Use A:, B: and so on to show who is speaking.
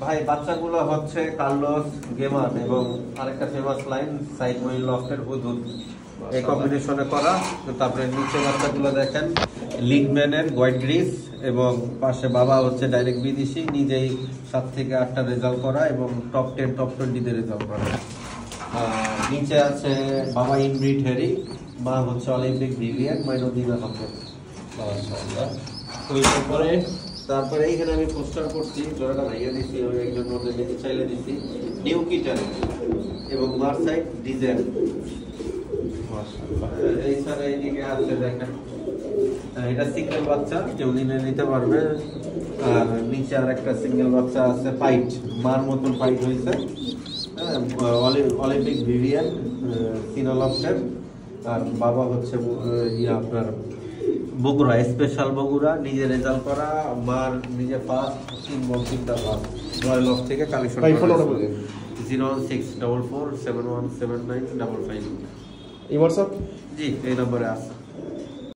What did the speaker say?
A: ভাই বাচ্চাগুলো হচ্ছে কার্লোস গেমার এবং আরেকটা ফেমাস লাইন সাইড মইন লফটের হুদুদ, এই কম্বিনেশনে করা। তারপরে নিচে বাচ্চাগুলো দেখেন লিগম্যানের হোয়াইট গ্রিস এবং পাশে বাবা হচ্ছে ডাইরেক্ট বিদেশি, নিজেই 7 থেকে 8টা রেজাল্ট করা এবং টপ 10 টপ 20 রেজাল্ট করা। নিচে আছে বাবা ইনব্রিড হেরি, মা হচ্ছে অলিম্পিক ভিভিয়ান মাইনদিনা হকের। তারপরে এইখানে আমি পোস্টার করছি, জোড়াটা ভাইয়া দিচ্ছি, ওই একজন মধ্যে নিতে চাইলে দিচ্ছি নিউ কিটার এবং মার্সাইড ডিজাইন। এই স্যার এইদিকে আছে দেখেন, এটা সিঙ্গেল বাচ্চা, কেউ নিতে পারবে। আর নিচে আর একটা সিঙ্গেল বাচ্চা আছে, ফাইট মার মতন ফাইট হয়েছে, অলিম্পিক ভিভিয়ান সিনোলফটের। আর বাবা হচ্ছে আপনার বগুড়া স্পেশাল বগুড়া, নিজে রেজাল্ট করা, মার নিজে ফার্স্ট 3 বল 3টা ফার্স্ট রয়্যাল অফ থেকে কালেকশন। 01644717955।
B: এই হোয়াটসঅ্যাপ
A: জি এই নম্বরে আছে।